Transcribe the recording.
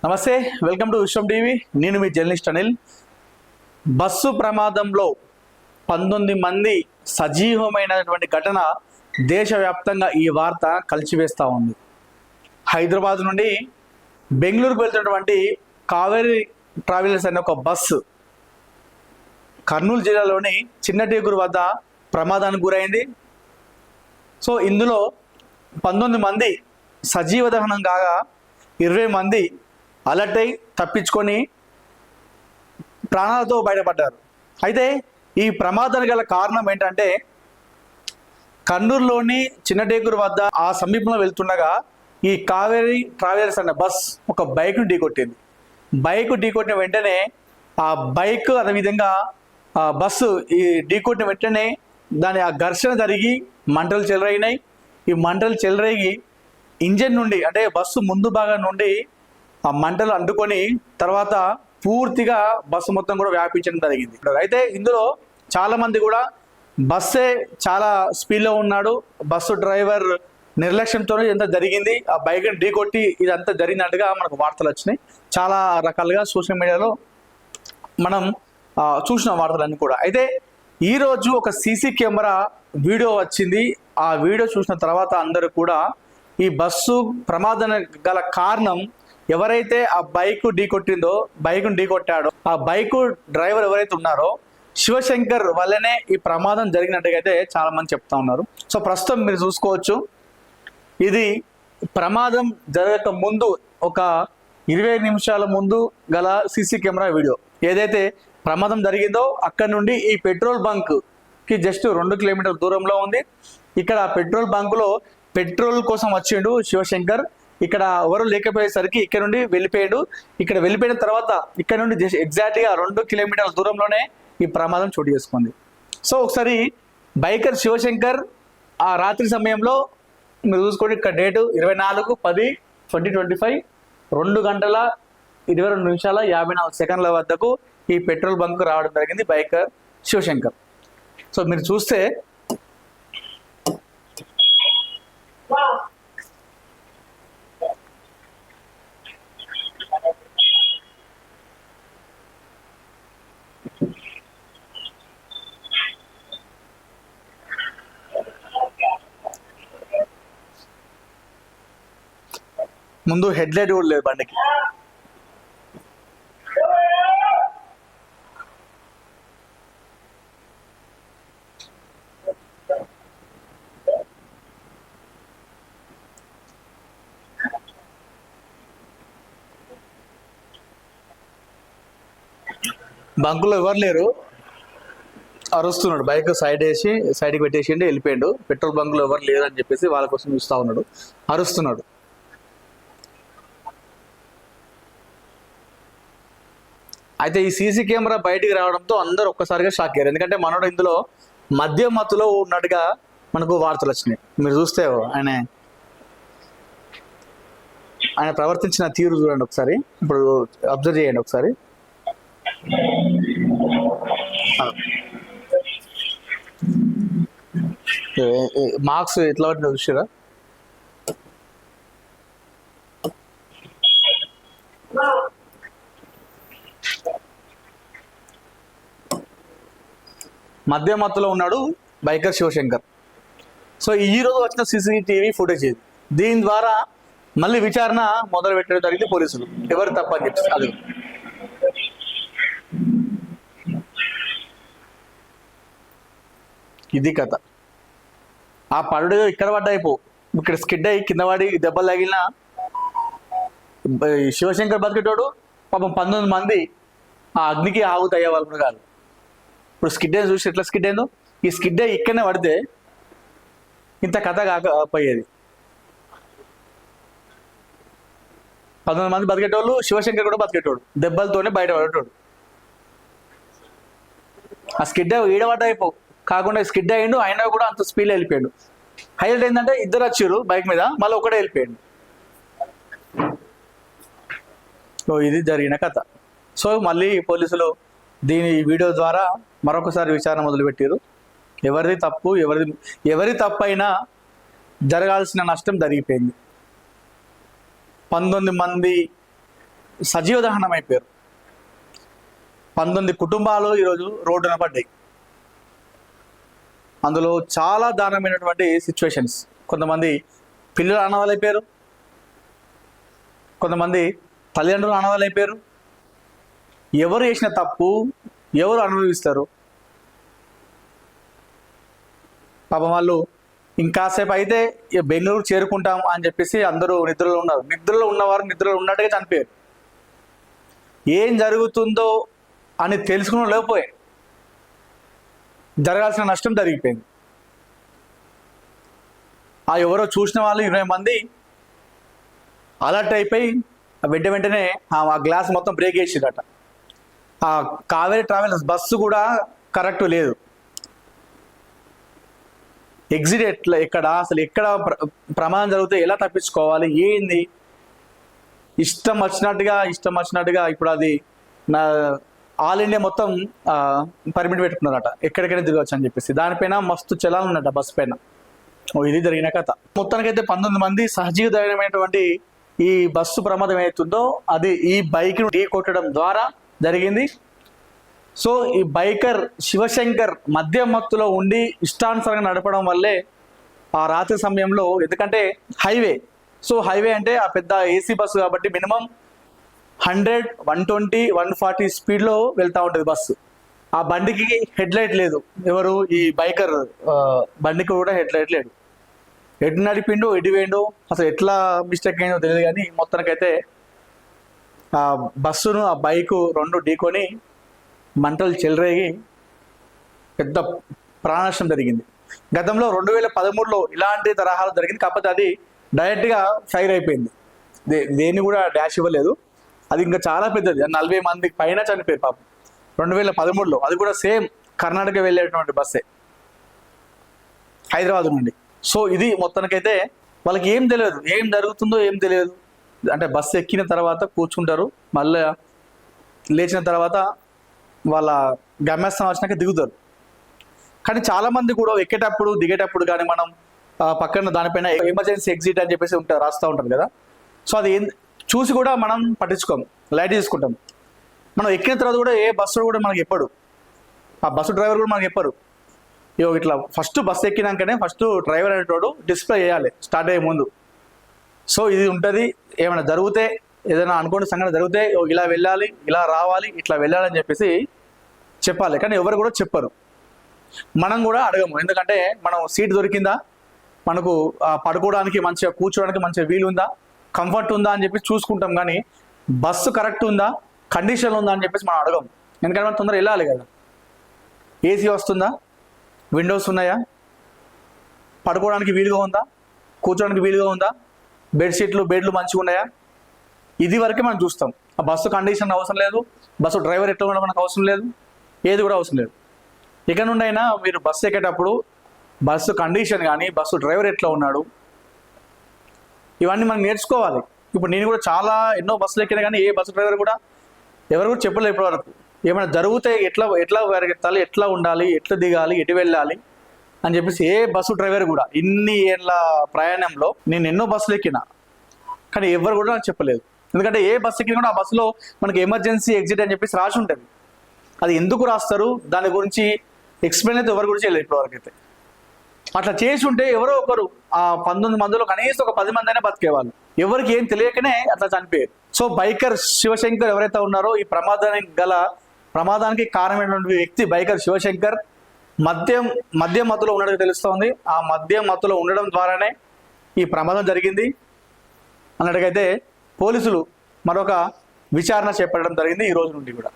నమస్తే, welcome to Vishwam TV. నేను మీ journalist Anil. Bus ప్రమాదంలో 19 మంది సజీవమైనటువంటి ఘటన దేశవ్యాప్తంగా ఈ వార్త కలిచివేస్తూ ఉంది. హైదరాబాద్ నుండి బెంగళూరుకు వెళ్తున్నటువంటి కావేరీ ట్రావెలర్స్ అనే ఒక బస్సు కర్నూలు జిల్లాలోని చిన్నటేగురు వద్ద ప్రమాదానికి గురైంది. సో ఇందులో 19 మంది సజీవ దహనం కాగా 20 మంది అలర్ట్ అయి తప్పించుకొని ప్రాణాలతో బయటపడ్డారు. అయితే ఈ ప్రమాదానికి గల కారణం ఏంటంటే, కర్నూలులోని చిన్నటేగురు వద్ద ఆ సమీపంలో వెళ్తుండగా ఈ కావేరీ ట్రావెలర్స్ అనే బస్ ఒక బైక్ను ఢీకొట్టింది. బైక్ ఢీకొట్టిన వెంటనే ఆ బైక్ అదేవిధంగా ఆ బస్సు ఈ ఢీకొట్టిన వెంటనే ఆ ఘర్షణ జరిగి మంటలు చెలరైనాయి. ఈ మంటలు చెలరేగి ఇంజన్ నుండి అంటే బస్సు ముందు భాగం నుండి ఆ మంటలు అంటుకొని తర్వాత పూర్తిగా బస్సు మొత్తం కూడా వ్యాపించడం జరిగింది. అయితే ఇందులో చాలా మంది కూడా బస్సే చాలా స్పీడ్లో ఉన్నాడు, బస్సు డ్రైవర్ నిర్లక్ష్యంతో ఇదంతా జరిగింది, ఆ బైక్ని ఢీకొట్టి ఇదంతా జరిగినట్టుగా మనకు వార్తలు వచ్చినాయి. చాలా రకాలుగా సోషల్ మీడియాలో మనం చూసిన వార్తలన్నీ కూడా. అయితే ఈరోజు ఒక సీసీ కెమెరా వీడియో వచ్చింది. ఆ వీడియో చూసిన తర్వాత అందరూ కూడా ఈ బస్సు ప్రమాదం గల కారణం ఎవరైతే ఆ బైక్ ఢీకొట్టిందో, బైక్ను ఢీకొట్టాడో ఆ బైక్ డ్రైవర్ ఎవరైతే ఉన్నారో శివశంకర్ వల్లనే ఈ ప్రమాదం జరిగినట్టుగా అయితే చాలా మంది చెప్తా ఉన్నారు. సో ప్రస్తుతం మీరు చూసుకోవచ్చు, ఇది ప్రమాదం జరగక ముందు ఒక 20 నిమిషాల ముందు గల సీసీ కెమెరా వీడియో. ఏదైతే ప్రమాదం జరిగిందో అక్కడ నుండి ఈ పెట్రోల్ బంక్కి జస్ట్ 2 కిలోమీటర్ల దూరంలో ఉంది. ఇక్కడ పెట్రోల్ బంకులో పెట్రోల్ కోసం వచ్చిండు శివశంకర్. ఇక్కడ ఎవరు లేకపోయేసరికి ఇక్కడ నుండి వెళ్ళిపోయాడు. ఇక్కడ వెళ్ళిపోయిన తర్వాత ఇక్కడ నుండి జస్ట్ ఎగ్జాక్ట్గా 2 కిలోమీటర్ల దూరంలోనే ఈ ప్రమాదం చోటు చేసుకుంది. సో ఒకసారి బైకర్ శివశంకర్ ఆ రాత్రి సమయంలో మీరు చూసుకోండి, ఇక్కడ డేటు 24/10/2025 2 గంటల 22 నిమిషాల 54 సెకండ్ల వద్దకు ఈ పెట్రోల్ బంక్ రావడం జరిగింది బైకర్ శివశంకర్. సో మీరు చూస్తే ముందు హెడ్ లైట్ కూడా లేదు బండికి. బంకులో ఎవరు లేరు, అరుస్తున్నాడు. బైక్ సైడ్కి పెట్టేసిండి వెళ్ళిపోయాడు. పెట్రోల్ బంకులో ఎవరు లేరు అని చెప్పేసి వాళ్ళ కోసం చూస్తూ ఉన్నాడు, అరుస్తున్నాడు. అయితే ఈ సీసీ కెమెరా బయటికి రావడంతో అందరూ ఒక్కసారిగా షాక్ అయ్యారు. ఎందుకంటే మనోడు ఇందులో మద్యం మత్తులో ఉన్నట్టుగా మనకు వార్తలు వచ్చినాయి. మీరు చూస్తే ఆయన ప్రవర్తించిన తీరు చూడండి ఒకసారి, ఇప్పుడు అబ్జర్వ్ చేయండి ఒకసారి. మార్క్స్ ఎట్లా పట్టిన చూసారా? మధ్య మత్తులో ఉన్నాడు బైకర్ శివశంకర్. సో ఈ రోజు వచ్చిన CCTV ఫుటేజ్ ఇది. దీని ద్వారా మళ్ళీ విచారణ మొదలు పెట్టడం జరిగింది పోలీసులు, ఎవరు తప్పని చెప్పి. అది ఇది కథ. ఆ పరుడు ఇక్కడ పడ్డాయిపో, ఇక్కడ స్కిడ్ అయ్యి కింద పడి దెబ్బలు తగిలిన శివశంకర్ బతికేటోడు. పాపం 19 మంది ఆ అగ్నికి ఆగుతయ్యే వాళ్ళు కూడా కాదు. ఇప్పుడు స్కిడ్ అయ్యి చూసి ఎట్లా స్కిడ్ అయిందో, ఈ స్కిడ్ అయ్యి ఇక్కడనే పడితే ఇంత కథ కాకపోయేది. 19 మంది బతికేటోళ్ళు, శివశంకర్ కూడా బతికేటోడు, దెబ్బలతోనే బయట పడేటోడు. ఆ స్కిడ్ ఈడబడ్డైపో కాకుండా స్కిడ్ అయ్యిండు, అయినా కూడా అంత స్పీడ్లో వెళ్ళిపోయాడు. హైలైట్ ఏంటంటే ఇద్దరు వచ్చారు బైక్ మీద, మళ్ళీ ఒకటే వెళ్ళిపోయాడు. సో ఇది జరిగిన కథ. సో మళ్ళీ పోలీసులు దీని వీడియో ద్వారా మరొకసారి విచారణ మొదలుపెట్టారు. ఎవరి తప్పు అయినా జరగాల్సిన నష్టం జరిగిపోయింది. 19 మంది సజీవ దహనం అయిపోయారు. 19 కుటుంబాలు ఈరోజు రోడ్డున పడ్డాయి. అందులో చాలా దారుణమైనటువంటి సిచ్యువేషన్స్. కొంతమంది పిల్లలు అనాథలైపోయారు, కొంతమంది తల్లిదండ్రులు అనాథలైపోయారు. ఎవరు చేసిన తప్పు ఎవరు అనుభవిస్తారు? పాపం వాళ్ళు ఇంకాసేపు అయితే బెంగళూరు చేరుకుంటాం అని చెప్పేసి అందరూ నిద్రలో ఉన్నారు. నిద్రలో ఉన్నవారు నిద్రలో ఉన్నట్టుగా చనిపోయారు. ఏం జరుగుతుందో అని తెలుసుకుని లేకపోయే జరగాల్సిన నష్టం జరిగిపోయింది. ఆ ఎవరో చూసిన వాళ్ళు 20 మంది అలర్ట్ అయిపోయి వెంటనే ఆ గ్లాస్ మొత్తం బ్రేక్ చేసిందట. ఆ కావేరీ ట్రావెల్స్ బస్సు కూడా కరెక్ట్ లేదు. ఎగ్జిట్ ఎక్కడ అసలు ఎక్కడ ప్రమాదం జరిగితే ఎలా తప్పించుకోవాలి ఏంది ఇష్టం వచ్చినట్టుగా ఇప్పుడు అది నా ఆల్ ఇండియా మొత్తం పర్మిట్ పెట్టుకున్నారట, ఎక్కడికైనా తిరగచ్చు అని చెప్పేసి. దానిపైన మస్తు చలాలు ఉన్నట బస్సు పైన. ఇది జరిగిన కథ. మొత్తానికైతే 19 మంది సహజీవమైనటువంటి ఈ బస్సు ప్రమాదం ఏమవుతుందో అది ఈ బైక్ను ఢీ కొట్టడం ద్వారా జరిగింది. సో ఈ బైకర్ శివశంకర్ మద్యం మత్తులో ఉండి ఇష్టానుసారంగా నడపడం వల్లే ఆ రాత్రి సమయంలో, ఎందుకంటే హైవే, సో హైవే అంటే ఆ పెద్ద ఏసీ బస్సు కాబట్టి మినిమం 100, 120, 140 స్పీడ్లో వెళ్తూ ఉంటుంది బస్సు. ఆ బండికి హెడ్ లైట్ లేదు. ఎవరు ఈ బైకర్ బండికి కూడా హెడ్ లైట్ లేదు. ఎటు నడిపిండు ఎటు వేయండు అసలు ఎట్లా మిస్టేక్ అయిందో తెలియదు. కానీ మొత్తానికైతే ఆ బస్సును ఆ బైకు రెండు ఢీకొని మంటలు చెలరేగి పెద్ద ప్రాణనష్టం జరిగింది. గతంలో 2013లో ఇలాంటి తరహాలు జరిగింది. కాకపోతే అది డైరెక్ట్గా ఫైర్ అయిపోయింది, దేన్ని కూడా డాష్ ఇవ్వలేదు. అది ఇంకా చాలా పెద్దది, 40 మందికి పైన చనిపోయారు పాపం 2013లో. అది కూడా సేమ్ కర్ణాటక వెళ్ళేటువంటి బస్సే, హైదరాబాద్ నుండి. సో ఇది మొత్తానికైతే వాళ్ళకి ఏం తెలియదు, ఏం జరుగుతుందో ఏం తెలియదు. అంటే బస్సు ఎక్కిన తర్వాత కూర్చుంటారు, మళ్ళీ లేచిన తర్వాత వాళ్ళ గమ్యస్థానం వచ్చినాక దిగుతారు. కానీ చాలామంది కూడా ఎక్కేటప్పుడు దిగేటప్పుడు కానీ మనం పక్కన దానిపైన ఎమర్జెన్సీ ఎగ్జిట్ అని చెప్పేసి ఉంటారు, రాస్తూ ఉంటారు కదా. సో అది చూసి కూడా మనం పట్టించుకోం, లైట్ తీసుకుంటాం. మనం ఎక్కిన తర్వాత కూడా ఏ బస్సు కూడా మనకి చెప్పడు, ఆ బస్సు డ్రైవర్ కూడా మనకి చెప్పరు. ఇట్లా ఫస్ట్ బస్సు ఎక్కినాకనే ఫస్ట్ డ్రైవర్ అనేటోడు డిస్ప్లే చేయాలి స్టార్ట్ అయ్యే ముందు. సో ఇది ఉంటుంది, ఏమైనా జరిగితే ఏదైనా అనుకోని సంఘటన జరిగితే ఇలా వెళ్ళాలి, ఇలా రావాలి, ఇట్లా వెళ్ళాలని చెప్పేసి చెప్పాలి. కానీ ఎవరు కూడా చెప్పరు, మనం కూడా అడగము. ఎందుకంటే మనం సీట్ దొరికిందా, మనకు పడుకోవడానికి మంచిగా, కూర్చోడానికి మంచిగా వీలుందా, కంఫర్ట్ ఉందా అని చెప్పి చూసుకుంటాం. కానీ బస్సు కరెక్ట్ ఉందా, కండిషన్లో ఉందా అని చెప్పేసి మనం అడగం. ఎందుకంటే మనం తొందరగా వెళ్ళాలి కదా. ఏసీ వస్తుందా, విండోస్ ఉన్నాయా, పడుకోవడానికి వీలుగా ఉందా, కూర్చోడానికి వీలుగా ఉందా, బెడ్లు మంచిగా ఉన్నాయా, ఇది వరకే మనం చూస్తాం. ఆ బస్సు కండిషన్ అవసరం లేదు, బస్సు డ్రైవర్ ఎట్లా ఉండడం మనకు అవసరం లేదు, ఏది కూడా అవసరం లేదు. ఇక నుండి అయినా మీరు బస్సు ఎక్కేటప్పుడు బస్సు కండిషన్ కానీ, బస్సు డ్రైవర్ ఎట్లా ఉన్నాడు, ఇవన్నీ మనం నేర్చుకోవాలి. ఇప్పుడు నేను కూడా ఎన్నో బస్సులు ఎక్కినా కానీ ఏ బస్సు డ్రైవర్ కూడా ఎవరు కూడా చెప్పలేదు ఇప్పటివరకు. ఏమైనా జరిగితే ఎట్లా పరిగెత్తాలి, ఎట్లా ఉండాలి, ఎట్లా దిగాలి, ఎటు వెళ్ళాలి అని చెప్పేసి ఏ బస్సు డ్రైవర్ కూడా ఇన్ని ఏళ్ళ ప్రయాణంలో నేను ఎన్నో బస్సులు ఎక్కినా కానీ ఎవరు కూడా నాకు చెప్పలేదు. ఎందుకంటే ఏ బస్సు ఎక్కినా కూడా ఆ బస్సులో మనకి ఎమర్జెన్సీ ఎగ్జిట్ అని చెప్పేసి రాసి ఉంటుంది. అది ఎందుకు రాస్తారు దాని గురించి ఎక్స్ప్లెయిన్ అయితే ఎవరు కూడా చేయలేదు ఇప్పటివరకు అయితే. అట్లా చేసి ఉంటే ఎవరో ఒకరు ఆ 19 మందిలో కనీసం ఒక 10 మంది అయినా బతికేవాళ్ళు. ఎవరికి ఏం తెలియకనే అట్లా చనిపోయారు. సో బైకర్ శివశంకర్ ఎవరైతే ఉన్నారో ఈ ప్రమాదానికి కారణమైనటువంటి వ్యక్తి బైకర్ శివశంకర్ మద్యం మత్తులో ఉన్నట్టు తెలుస్తోంది. ఆ మద్యం మత్తులో ఉండడం ద్వారానే ఈ ప్రమాదం జరిగింది అన్నట్టుగైతే పోలీసులు మరొక విచారణ చేపట్టడం జరిగింది ఈ రోజు నుండి కూడా.